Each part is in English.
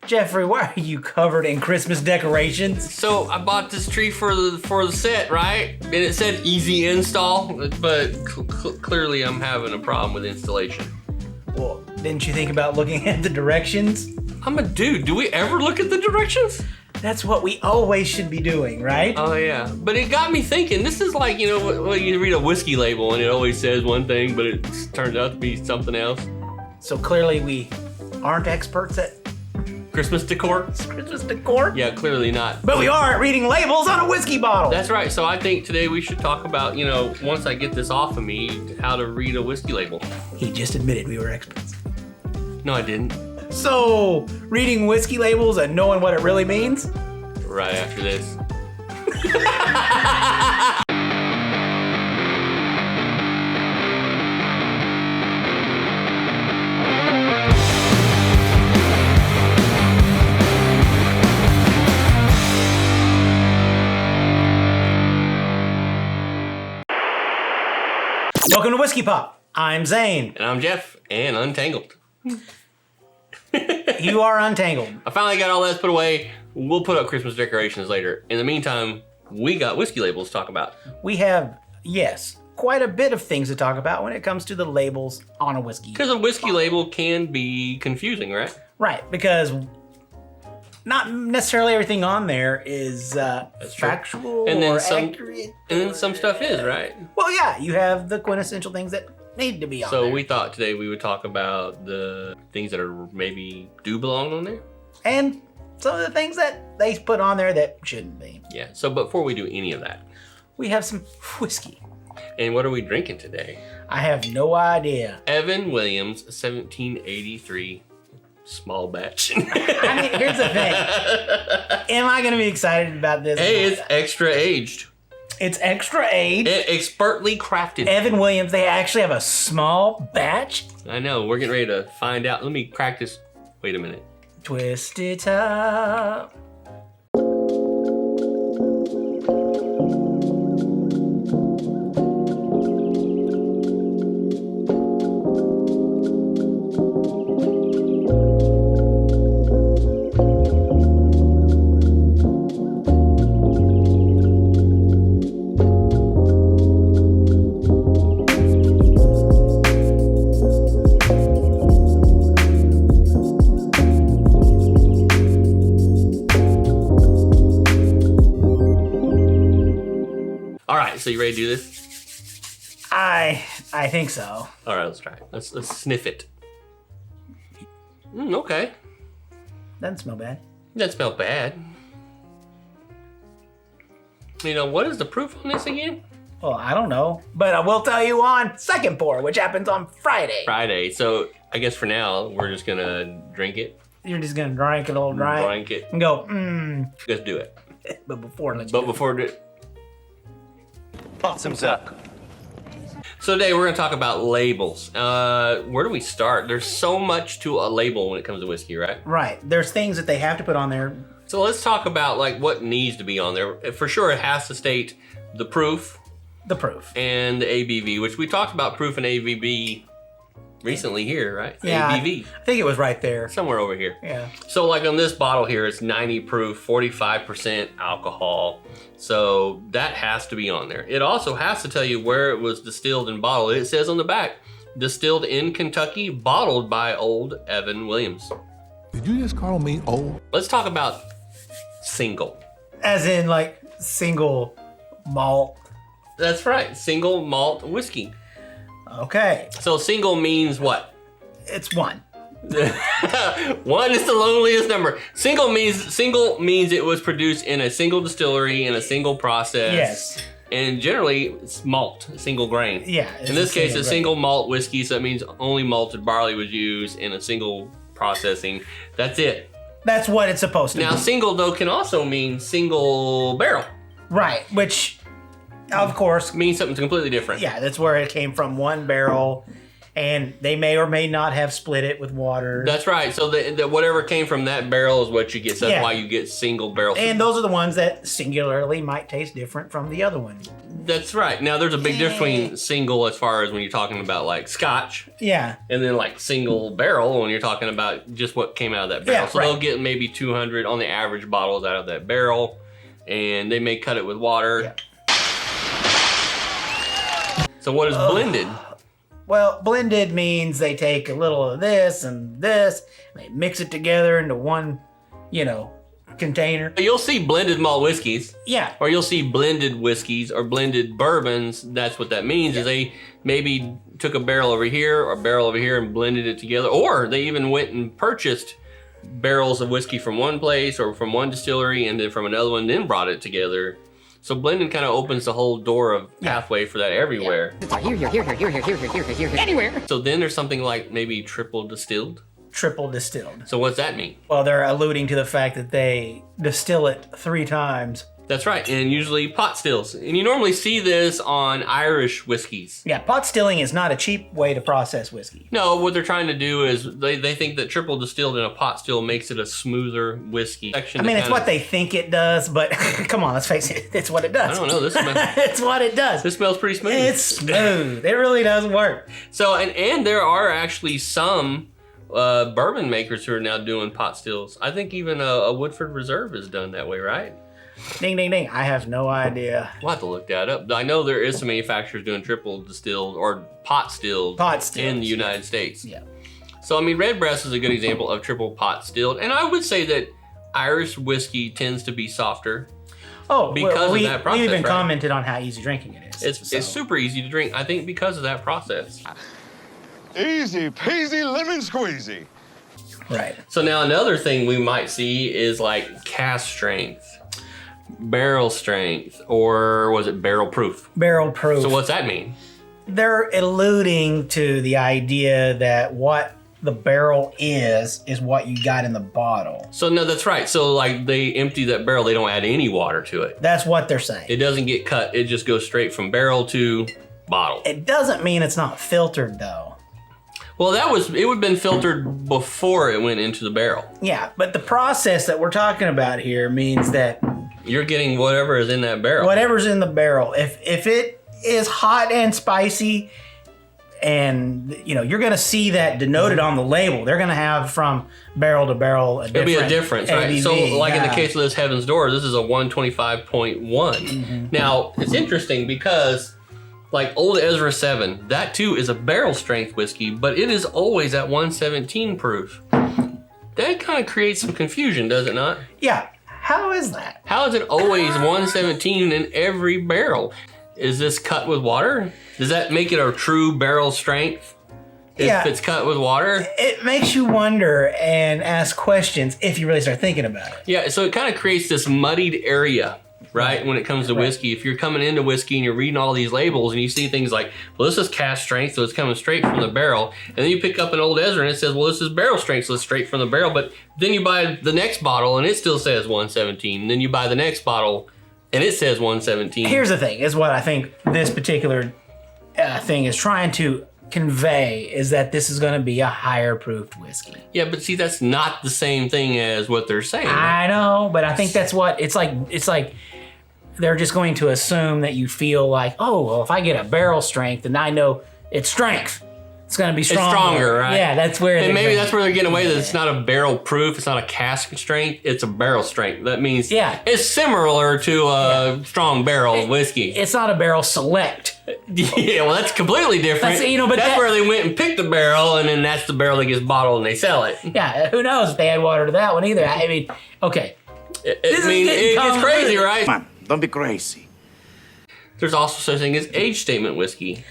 Jeffrey, why are you covered in Christmas decorations? So I bought this tree for the set, right? And it said easy install, but clearly I'm having a problem with installation. Well, didn't you think about looking at the directions? I'm a dude. Do we ever look at the directions? That's what we always should be doing, right? Oh yeah, but it got me thinking. This is like, you know, when you read a whiskey label and it always says one thing, but it turns out to be something else. So clearly we aren't experts at Christmas decor? Christmas decor? Yeah, clearly not. But we are at reading labels on a whiskey bottle. That's right. So I think today we should talk about, you know, once I get this off of me, how to read a whiskey label. He just admitted we were experts. No, I didn't. So, reading whiskey labels and knowing what it really means? Right after this. Welcome to Whiskey Pop. I'm Zane. And I'm Jeff, and untangled. You are untangled. I finally got all that put away. We'll put up Christmas decorations later. In the meantime, we got whiskey labels to talk about. We have, yes, quite a bit of things to talk about when it comes to the labels on a whiskey. Because a whiskey label can be confusing, right? Right, because not necessarily everything on there is factual and then or some, accurate. And then some stuff is, right? Well, yeah, you have the quintessential things that need to be on there. So we thought today we would talk about the things that are maybe do belong on there. And some of the things that they put on there that shouldn't be. Yeah, so before we do any of that, we have some whiskey. And what are we drinking today? I have no idea. Evan Williams, 1783 small batch. I mean, here's the thing. Am I going to be excited about this? Hey, it's extra aged. It's extra aged. Expertly crafted. Evan Williams, they actually have a small batch. I know, we're getting ready to find out. Let me crack this. Wait a minute. Twist it up. So you ready to do this? I think so. All right, let's try it. Let's sniff it. Okay. Doesn't smell bad. Doesn't smell bad. You know, what is the proof on this again? Well, I don't know, but I will tell you on second pour, which happens on Friday. Friday. So I guess for now, we're just gonna drink it. You're just gonna drink it all dry. Drink it. And go, Let's do it. But before, let's Bottoms up. So today we're gonna talk about labels. Where do we start? There's so much to a label when it comes to whiskey, right? Right. There's things that they have to put on there. So let's talk about like what needs to be on there. For sure, it has to state the proof. The proof. And the ABV, which we talked about proof and ABV recently here, right? Yeah, ABV. I think it was right there. Somewhere over here. Yeah. So like on this bottle here, it's 90 proof, 45% alcohol. So that has to be on there. It also has to tell you where it was distilled and bottled. It says on the back, distilled in Kentucky, bottled by Old Evan Williams. Did you just call me old? Let's talk about single. As in like single malt. That's right, single malt whiskey. Okay. So single means what? It's one. One is the loneliest number. Single means it was produced in a single distillery in a single process. Yes. And generally it's malt, single grain. Yeah. In this case, it's single malt whiskey, so that means only malted barley was used in a single processing. That's it. That's what it's supposed to Now, be. single though can also mean single barrel. Right, which of course Means something completely different. yeah, that's where it came from, one barrel. And they may or may not have split it with water. That's right. So whatever came from that barrel is what you get. So that's why you get single barrel. And those are the ones that singularly might taste different from the other one. That's right. Now there's a big difference between single as far as when you're talking about like Scotch. Yeah. And then like single barrel when you're talking about just what came out of that barrel. So they'll get maybe 200 on the average bottles out of that barrel. And they may cut it with water. Yeah. So what is blended? Well, blended means they take a little of this and this, and they mix it together into one, container. You'll see blended malt whiskeys. Yeah. Or you'll see blended whiskeys or blended bourbons. That's what that means is they maybe took a barrel over here or a barrel over here and blended it together. Or they even went and purchased barrels of whiskey from one place or from one distillery and then from another one, then brought it together. So blending kind of opens the whole door of pathway for that everywhere. Here, anywhere. So then there's something like maybe triple distilled. Triple distilled. So what's that mean? Well, they're alluding to the fact that they distill it 3 times. That's right, and usually pot stills. And you normally see this on Irish whiskeys. Yeah, pot stilling is not a cheap way to process whiskey. No, what they're trying to do is they think that triple distilled in a pot still makes it a smoother whiskey. I mean, it's what they think it does, but come on, let's face it, it's what it does. I don't know, this smells... It's what it does. This smells pretty smooth. It's smooth. It really does work. So, and there are actually some bourbon makers who are now doing pot stills. I think even a Woodford Reserve is done that way, right? Ding, ding, ding. I have no idea. We'll have to look that up. I know there is some manufacturers doing triple distilled or pot stilled in the United States. Yeah. So, I mean, Redbreast is a good example of triple pot stilled. And I would say that Irish whiskey tends to be softer. Oh, because of that process. We even commented on how easy drinking it is. It's super easy to drink, I think, because of that process. Easy peasy lemon squeezy. Right. So now another thing we might see is like cask strength, barrel strength, or was it barrel proof? Barrel proof. So what's that mean? They're alluding to the idea that what the barrel is what you got in the bottle. So no, that's right. So like they empty that barrel, they don't add any water to it. That's what they're saying. It doesn't get cut. It just goes straight from barrel to bottle. It doesn't mean it's not filtered though. Well, it would have been filtered before it went into the barrel. Yeah, but the process that we're talking about here means that you're getting whatever is in that barrel. Whatever's in the barrel. If it is hot and spicy, and you're going to see that denoted on the label. They're going to have from barrel to barrel it'll be a difference, right? ABV. So like in the case of this Heaven's Door, this is a 125.1. Mm-hmm. Now, it's interesting because like Old Ezra 7, that too is a barrel strength whiskey, but it is always at 117 proof. That kind of creates some confusion, does it not? Yeah. How is that? How is it always 117 in every barrel? Is this cut with water? Does that make it a true barrel strength if it's cut with water? It makes you wonder and ask questions if you really start thinking about it. Yeah, so it kind of creates this muddied area, right, when it comes to whiskey. If you're coming into whiskey and you're reading all these labels and you see things like, well, this is cask strength, so it's coming straight from the barrel. And then you pick up an Old Ezra and it says, well, this is barrel strength, so it's straight from the barrel. But then you buy the next bottle and it still says 117. And then you buy the next bottle and it says 117. Here's the thing, is what I think this particular thing is trying to convey is that this is going to be a higher proofed whiskey. Yeah, but see, that's not the same thing as what they're saying. I know, but I think that's what it's like they're just going to assume that you feel like, oh, well, if I get a barrel strength, then I know it's strength. It's going to be stronger. It's stronger, right? Yeah, that's where. And maybe that's where they're getting away that it's not a barrel proof, it's not a cask strength, it's a barrel strength. That means it's similar to a strong barrel whiskey. It's not a barrel select. Yeah, well, that's completely different. That's where they went and picked the barrel, and then that's the barrel that gets bottled and they sell it. Yeah, who knows if they add water to that one either. I mean, okay. It gets crazy, right? Come on, don't be crazy. There's also such a thing as age statement whiskey.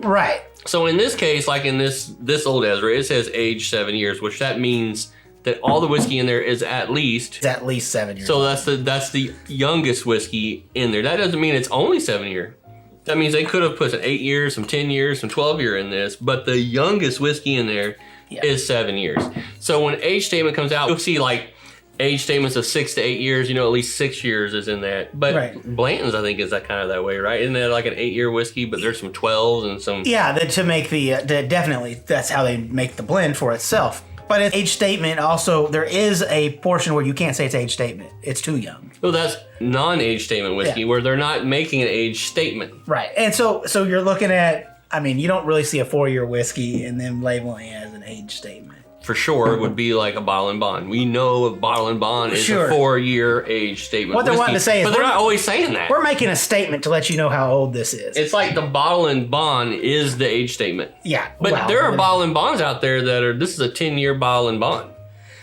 Right. So in this case, like in this Old Ezra, it says age 7 years, which that means that all the whiskey in there is at least 7 years. So that's the youngest whiskey in there. That doesn't mean it's only 7 year. That means they could have put some 8 years, some 10 years, some 12 year in this, but the youngest whiskey in there is 7 years. So when age statement comes out, you'll see like age statements of 6 to 8 years. At least 6 years is in that. But Right. Blanton's, I think, is that kind of that way, right? Isn't that like an 8-year whiskey? But there's some 12s and some. Yeah, to make definitely that's how they make the blend for itself. But it's age statement also, there is a portion where you can't say it's age statement. It's too young. Well, that's non-age statement whiskey where they're not making an age statement. Right. And so you're looking at, you don't really see a 4-year whiskey and then labeling it as an age statement. For sure, it would be like a bottle and bond. We know a bottle and bond is a 4-year age statement. What they're wanting to say is, but they're not always saying that. We're making a statement to let you know how old this is. It's like the bottle and bond is the age statement. Yeah. But there are bottle and bonds out there that are, this is a 10-year bottle and bond.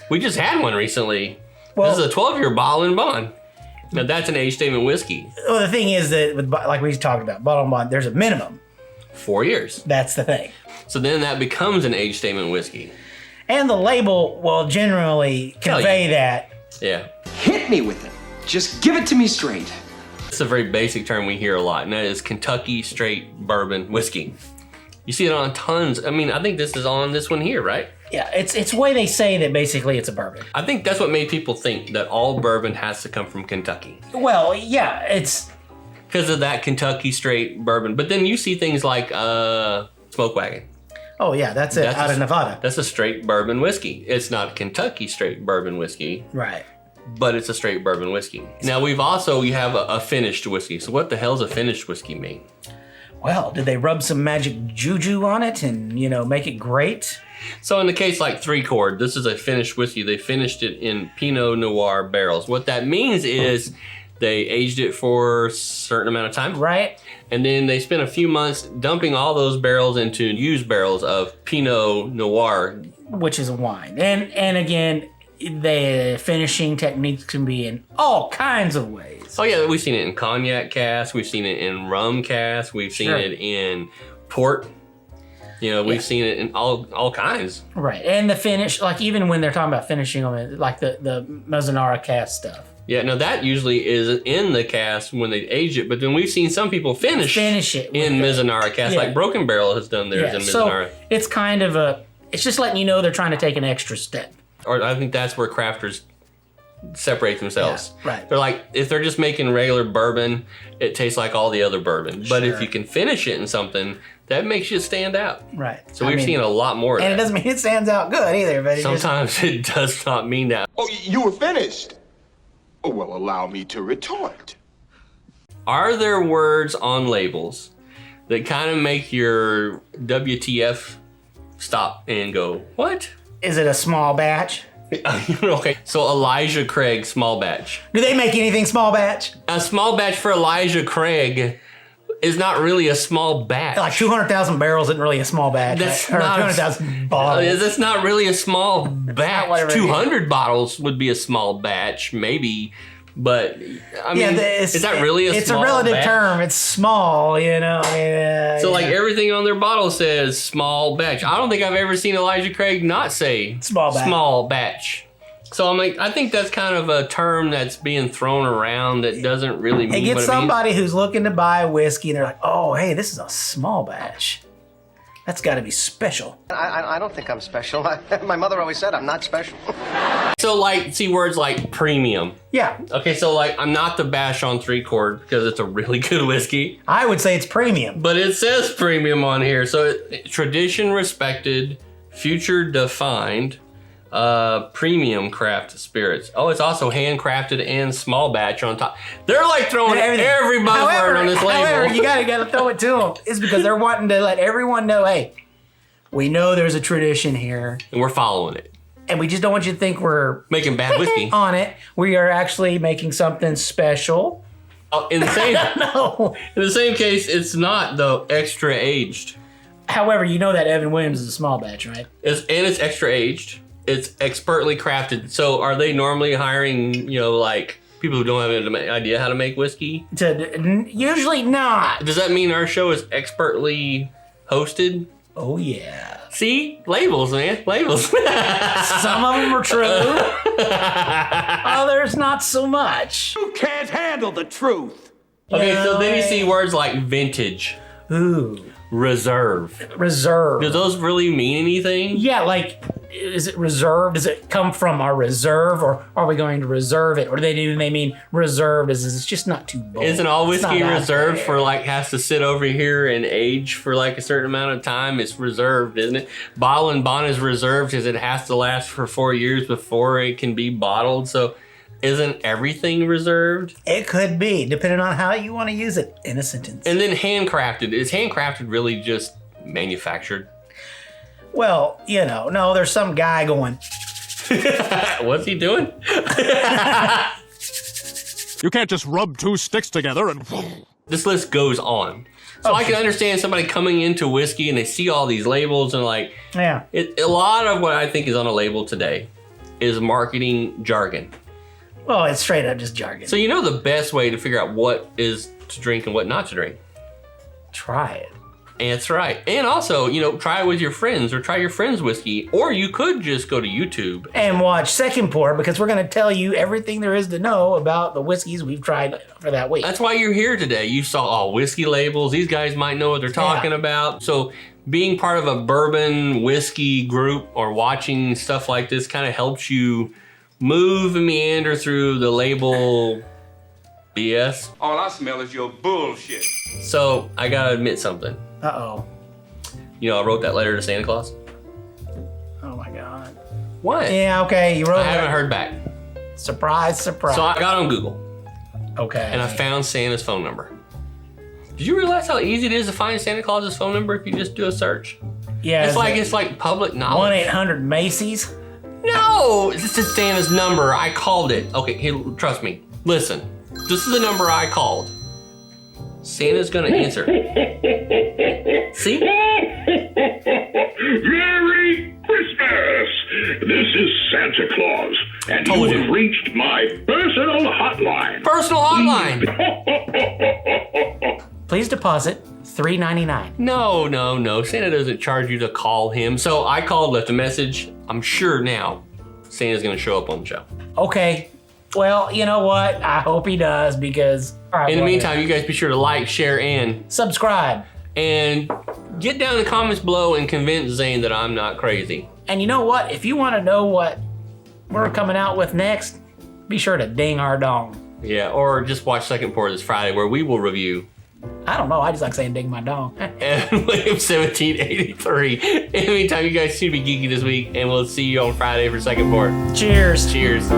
We just had one recently. This is a 12-year bottle and bond. Now that's an age statement whiskey. Well, the thing is that, like we talked about, bottle and bond, there's a minimum. 4 years. That's the thing. So then that becomes an age statement whiskey. And the label will generally convey that. Yeah. Hit me with it. Just give it to me straight. It's a very basic term we hear a lot, and that is Kentucky straight bourbon whiskey. You see it on tons. I think this is on this one here, right? Yeah, it's the way they say that basically it's a bourbon. I think that's what made people think that all bourbon has to come from Kentucky. Well, yeah, it's because of that Kentucky straight bourbon. But then you see things like Smoke Wagon. Oh yeah, that's it, out of Nevada. That's a straight bourbon whiskey. It's not Kentucky straight bourbon whiskey. Right. But it's a straight bourbon whiskey. Now you have a finished whiskey. So what the hell does a finished whiskey mean? Well, did they rub some magic juju on it and, make it great? So in the case like 3 Chord, this is a finished whiskey. They finished it in Pinot Noir barrels. What that means is they aged it for a certain amount of time. Right. And then they spent a few months dumping all those barrels into used barrels of Pinot Noir. Which is a wine. And again, the finishing techniques can be in all kinds of ways. Oh yeah, we've seen it in cognac casks. We've seen it in rum casks. We've seen it in port. We've seen it in all kinds. Right. And the finish, like even when they're talking about finishing them, like the Mazzanara cask stuff. Yeah, no, that usually is in the cask when they age it, but then we've seen some people finish it in Mazzanara cask, like Broken Barrel has done theirs in Mazzanara. So it's kind of it's just letting you know they're trying to take an extra step. Or I think that's where crafters separate themselves. Yeah, right. They're like, if they're just making regular bourbon, it tastes like all the other bourbon. But if you can finish it in something, that makes you stand out. Right. So we're seeing a lot more of that. And it doesn't mean it stands out good either. But sometimes it does not mean that. Oh, you were finished. Oh, well, allow me to retort. Are there words on labels that kind of make your WTF stop and go, what? Is it a small batch? Okay, so Elijah Craig small batch. Do they make anything small batch? A small batch for Elijah Craig is not really a small batch. Like 200,000 barrels isn't really a small batch. That's right? Or not 200,000 bottles. That's not really a small batch. 200 is. bottles would be a small batch, maybe. But I mean, is that really a small batch? It's a relative term. It's small, So like everything on their bottle says small batch. I don't think I've ever seen Elijah Craig not say small batch. So I'm like, I think that's kind of a term that's being thrown around that doesn't really mean it gets what it somebody means. who's looking to buy whiskey and they're like, oh, hey, this is a small batch. That's got to be special. I don't think I'm special. My mother always said I'm not special. So like, see words like premium. Yeah. Okay, so like, I'm not to bash on 3 Chord because it's a really good whiskey. I would say it's premium. But it says premium on here. So tradition respected, future defined, premium craft spirits. Oh, it's also handcrafted and small batch on top. They're like throwing every buzzword on this label. However, you gotta throw it to them. It's because they're wanting to let everyone know, hey, we know there's a tradition here. And we're following it. And we just don't want you to think we're making bad whiskey on it. We are actually making something special. Oh, in the same no. In the same case, it's not though extra aged. However, you know that Evan Williams is a small batch, right? It's extra aged. It's expertly crafted. So are they normally hiring, like people who don't have an idea how to make whiskey? Usually not. Does that mean our show is expertly hosted? Oh yeah. See? Labels, man. Labels. Some of them are true. Others not so much. You can't handle the truth. Okay, so then you see words like vintage. Ooh. Reserve. Reserve. Do those really mean anything? Yeah, like, is it reserved? Does it come from our reserve, or are we going to reserve it? Or do they mean reserved as it's just not too bold? Isn't all It's whiskey not out reserved there. for like has to sit over here and age for like a certain amount of time? It's reserved, isn't it? Bottle and bond is reserved because it has to last for 4 years before it can be bottled. So isn't everything reserved? It could be, depending on how you want to use it in a sentence. And then handcrafted. Is handcrafted really just manufactured? Well, no, there's some guy going, What's he doing? You can't just rub two sticks together and... This list goes on. So I can understand somebody coming into whiskey and they see all these labels and like, yeah. a lot of what I think is on a label today is marketing jargon. Well, it's straight up just jargon. So you know the best way to figure out what is to drink and what not to drink? Try it. And that's right. And also, try it with your friends or try your friends' whiskey. Or you could just go to YouTube. And watch Second Pour, because we're going to tell you everything there is to know about the whiskeys we've tried for that week. That's why you're here today. You saw all whiskey labels. These guys might know what they're talking about. So being part of a bourbon whiskey group or watching stuff like this kind of helps you move and meander through the label BS. All I smell is your bullshit. So I gotta admit something. Uh-oh. I wrote that letter to Santa Claus. Oh, my God. What? Yeah, okay, you wrote I haven't heard back. Surprise, surprise. So I got on Google Okay. and I found Santa's phone number. Did you realize how easy it is to find Santa Claus's phone number if you just do a search? Yeah. It's like public knowledge. 1-800-Macy's? No, this is Santa's number. I called it. Okay, here, trust me. Listen, this is the number I called. Santa's gonna answer. See? Merry Christmas! This is Santa Claus, and Told you you. have reached my personal hotline. Personal hotline. Please deposit $3.99. No. Santa doesn't charge you to call him. So I called, left a message. I'm sure now Santa's gonna show up on the show. Okay. Well, you know what? I hope he does, because... All right, In the well, meantime, you guys be sure to like, share, and subscribe. get down in the comments below and convince Zane that I'm not crazy. And you know what? If you want to know what we're coming out with next, be sure to ding our dong. Yeah, or just watch Second Pour this Friday where we will review I don't know. I just like saying ding my dong. and William 1783. In the meantime, you guys should be geeky this week, and we'll see you on Friday for Second Pour. Cheers. Cheers.